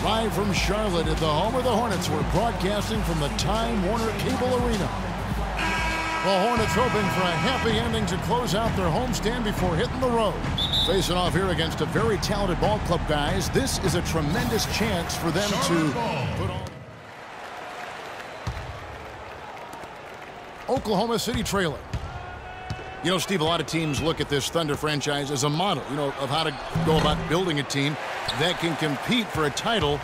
Live from Charlotte at the home of the Hornets, we're broadcasting from the Time Warner Cable Arena. The Hornets hoping for a happy ending to close out their homestand before hitting the road. Facing off here against a very talented ball club, guys. This is a tremendous chance for them to put on Oklahoma City trailing. You know, Steve, a lot of teams look at this Thunder franchise as a model, you know, of how to go about building a team that can compete for a title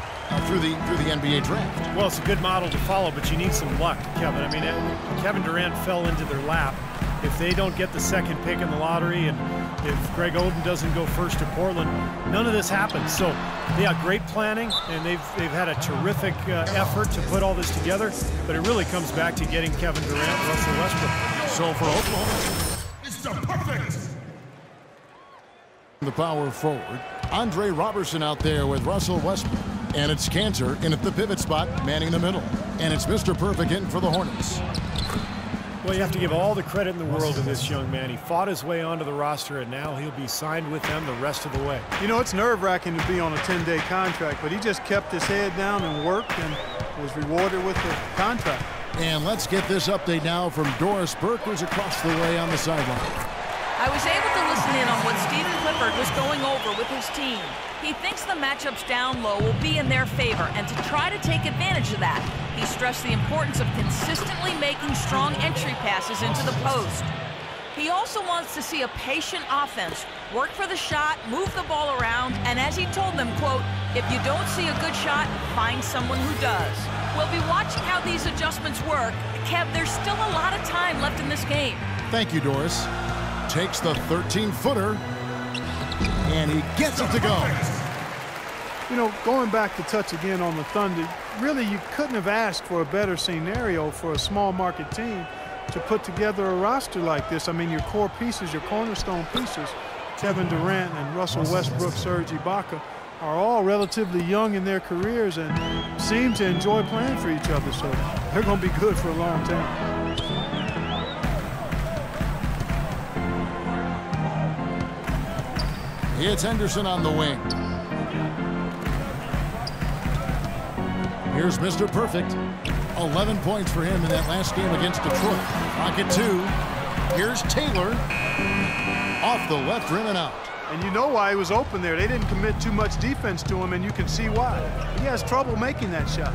through the NBA draft. Well, it's a good model to follow, but you need some luck, Kevin. I mean, Kevin Durant fell into their lap. If they don't get the second pick in the lottery, and if Greg Oden doesn't go first to Portland, none of this happens. So, yeah, great planning, and they've had a terrific effort to put all this together. But it really comes back to getting Kevin Durant, Russell Westbrook. So for Oklahoma, perfect. The power forward, Andre Robertson out there with Russell Westbrook. And it's Cantor in at the pivot spot, manning the middle. And it's Mr. Perfect in for the Hornets. Well, you have to give all the credit in the world to this young man. He fought his way onto the roster, and now he'll be signed with them the rest of the way. You know, it's nerve-wracking to be on a 10-day contract, but he just kept his head down and worked and was rewarded with the contract. And let's get this update now from Doris Burke, who's across the way on the sideline. I was able to listen in on what Stephen Clifford was going over with his team. He thinks the matchups down low will be in their favor, and to try to take advantage of that, he stressed the importance of consistently making strong entry passes into the post. He also wants to see a patient offense, work for the shot, move the ball around, and as he told them, quote, if you don't see a good shot, find someone who does. We'll be watching how these adjustments work. Kev, there's still a lot of time left in this game. Thank you, Doris. Takes the 13-footer, and he gets it to go. You know, going back to touch again on the Thunder, really you couldn't have asked for a better scenario for a small market team to put together a roster like this. I mean, your core pieces, your cornerstone pieces, Kevin Durant and Russell Westbrook, Serge Ibaka, are all relatively young in their careers and seem to enjoy playing for each other. So they're going to be good for a long time. It's Henderson on the wing. Here's Mr. Perfect. 11 points for him in that last game against Detroit. Pocket two. Here's Taylor. Off the left rim and out. And you know why he was open there. They didn't commit too much defense to him, and you can see why. He has trouble making that shot.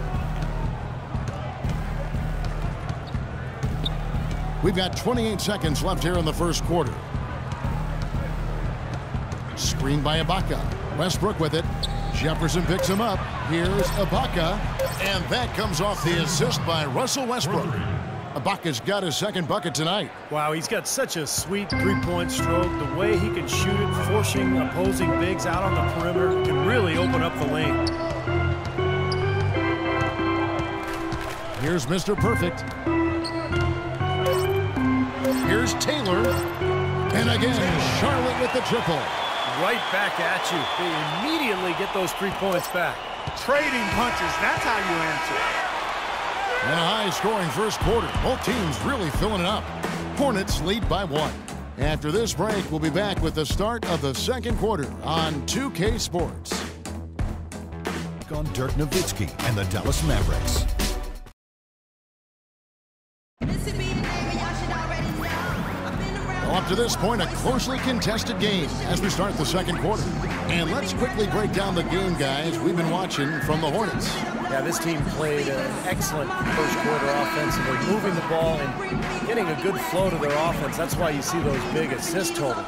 We've got 28 seconds left here in the first quarter. Screen by Ibaka. Westbrook with it. Jefferson picks him up. Here's Ibaka. And that comes off the assist by Russell Westbrook. Ibaka's got his second bucket tonight. Wow, he's got such a sweet three-point stroke. The way he can shoot it, forcing opposing bigs out on the perimeter, can really open up the lane. Here's Mr. Perfect. Here's Taylor. And again, Charlotte with the triple. Right back at you. They immediately get those 3 points back. Trading punches, that's how you answer. And a high-scoring first quarter. Both teams really filling it up. Hornets lead by 1. After this break, we'll be back with the start of the second quarter on 2K Sports. On Dirk Nowitzki and the Dallas Mavericks. Up to this point, a closely contested game as we start the second quarter. And let's quickly break down the game, guys, we've been watching from the Hornets. Yeah, this team played an excellent first quarter offensively, moving the ball and getting a good flow to their offense. That's why you see those big assist totals.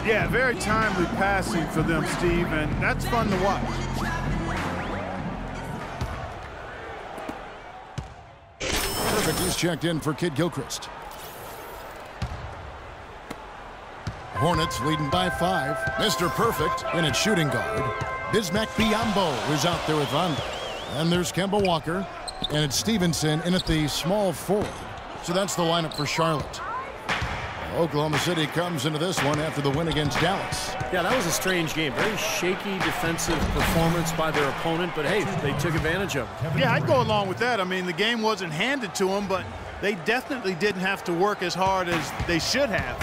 Yeah, very timely passing for them, Steve, and that's fun to watch. Perfect, he's checked in for Kid Gilchrist. Hornets leading by 5. Mr. Perfect in at shooting guard. Bismack Biyombo is out there with Vonda. And there's Kemba Walker. And it's Stevenson in at the small forward. So that's the lineup for Charlotte. Oklahoma City comes into this one after the win against Dallas. Yeah, that was a strange game. Very shaky defensive performance by their opponent, but hey, they took advantage of it. Yeah, I'd go along with that. I mean, the game wasn't handed to them, but they definitely didn't have to work as hard as they should have.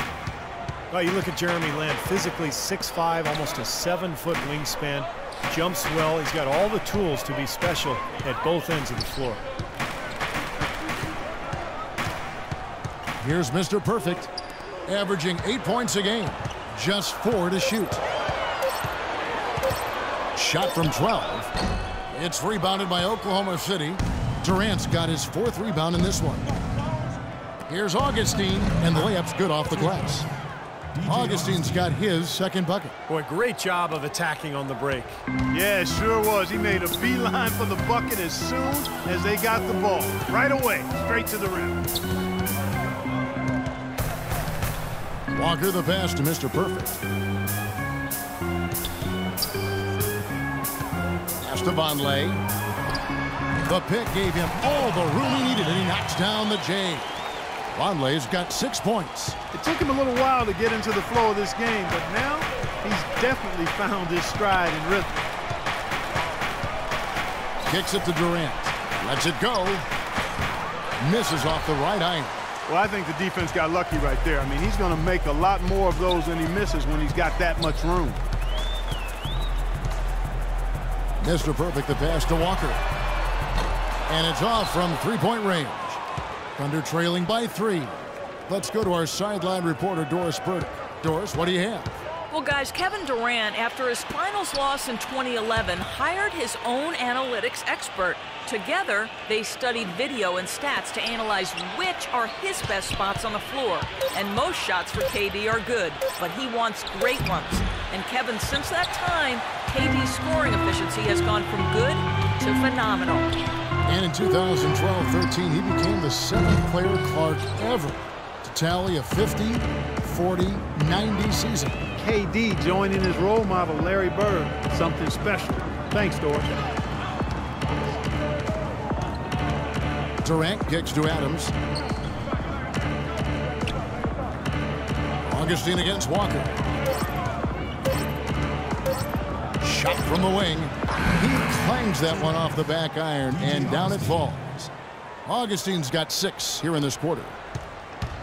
Well, you look at Jeremy Lamb, physically 6'5", almost a 7-foot wingspan. jumps well. He's got all the tools to be special at both ends of the floor. Here's Mr. Perfect, averaging 8 points a game, just 4 to shoot. Shot from 12. It's rebounded by Oklahoma City. Durant's got his 4th rebound in this one. Here's Augustine, and the layup's good off the glass. Augustine's got his 2nd bucket. Boy, great job of attacking on the break. Yeah, it sure was. He made a beeline for the bucket as soon as they got the ball. Right away, straight to the rim. Walker the pass to Mr. Perfect. Pass to Vonleh. The pick gave him all the room he needed, and he knocks down the J. Vonleh's got 6 points. It took him a little while to get into the flow of this game, but now he's definitely found his stride and rhythm. Kicks it to Durant. Lets it go. Misses off the right iron. Well, I think the defense got lucky right there. I mean, he's going to make a lot more of those than he misses when he's got that much room. Mr. Perfect the pass to Walker. And it's off from 3-point range. Thunder trailing by 3. Let's go to our sideline reporter, Doris Burdick. Doris, what do you have? Well, guys, Kevin Durant, after his finals loss in 2011, hired his own analytics expert. Together, they studied video and stats to analyze which are his best spots on the floor. And most shots for KD are good, but he wants great ones. And Kevin, since that time, KD's scoring efficiency has gone from good to phenomenal. And in 2012-13, he became the 7th player Clark ever to tally a 50, 40, 90 season. KD joining his role model, Larry Bird. Something special. Thanks, Doris. Durant kicks to Adams. Augustine against Walker. Shot from the wing. He clangs that one off the back iron, and down it falls. Augustine's got 6 here in this quarter.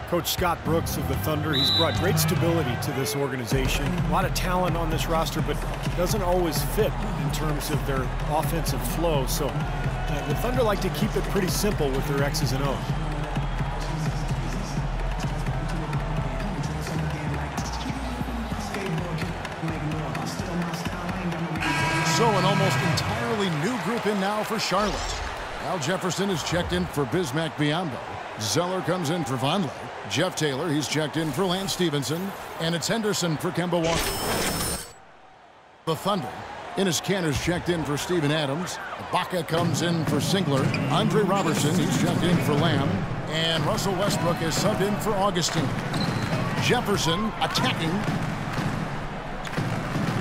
Coach Scott Brooks of the Thunder, he's brought great stability to this organization. A lot of talent on this roster, but doesn't always fit in terms of their offensive flow. So the Thunder like to keep it pretty simple with their X's and O's. So an almost entirely new group in now for Charlotte. Al Jefferson is checked in for Bismack Biyombo. Zeller comes in for Vonleh. Jeff Taylor, he's checked in for Lance Stevenson. And it's Henderson for Kemba Walker. The Thunder. Enes Kanter's checked in for Steven Adams. Ibaka comes in for Singler. Andre Robertson, he's checked in for Lamb. And Russell Westbrook is subbed in for Augustine. Jefferson attacking.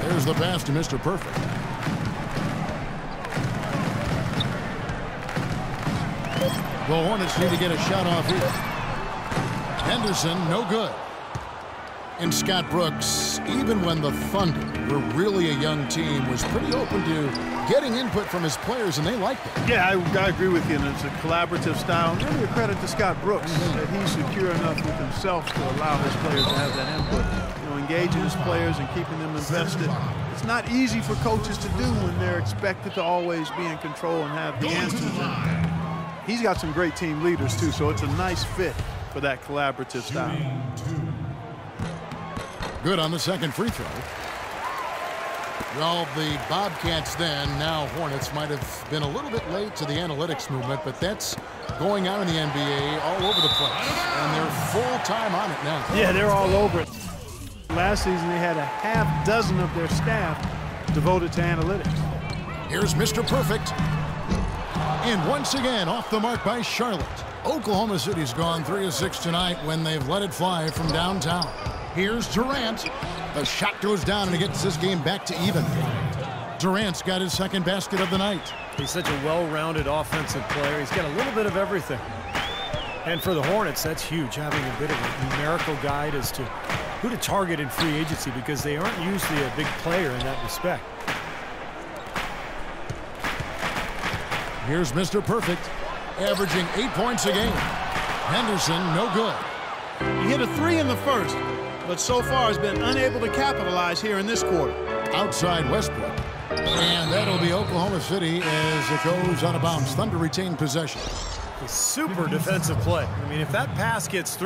There's the pass to Mr. Perfect. The Hornets need to get a shot off here. Henderson, no good. And Scott Brooks, even when the Thunder were really a young team, was pretty open to getting input from his players, and they liked it. Yeah, I agree with you, and it's a collaborative style. And really a credit to Scott Brooks that he's secure enough with himself to allow his players to have that input. You know, engaging his players and keeping them invested. It's not easy for coaches to do when they're expected to always be in control and have the answers. He's got some great team leaders, too, so it's a nice fit for that collaborative style. Good on the second free throw. Well, the Bobcats then, now Hornets, might have been a little bit late to the analytics movement, but that's going on in the NBA all over the place, and they're full-time on it now. Yeah, they're all over it. Last season, they had a half dozen of their staff devoted to analytics. Here's Mr. Perfect. And once again, off the mark by Charlotte. Oklahoma City's gone 3 of 6 tonight when they've let it fly from downtown. Here's Durant. The shot goes down, and it gets this game back to even. Durant's got his 2nd basket of the night. He's such a well-rounded offensive player. He's got a little bit of everything. And for the Hornets, that's huge, having a bit of a numerical guide as to who to target in free agency, because they aren't usually a big player in that respect. Here's Mr. Perfect, averaging 8 points a game. Henderson, no good. He hit a 3 in the first, but so far has been unable to capitalize here in this quarter. Outside Westbrook. And that'll be Oklahoma City as it goes out of bounds. Thunder retain possession. A super defensive play. I mean, if that pass gets through.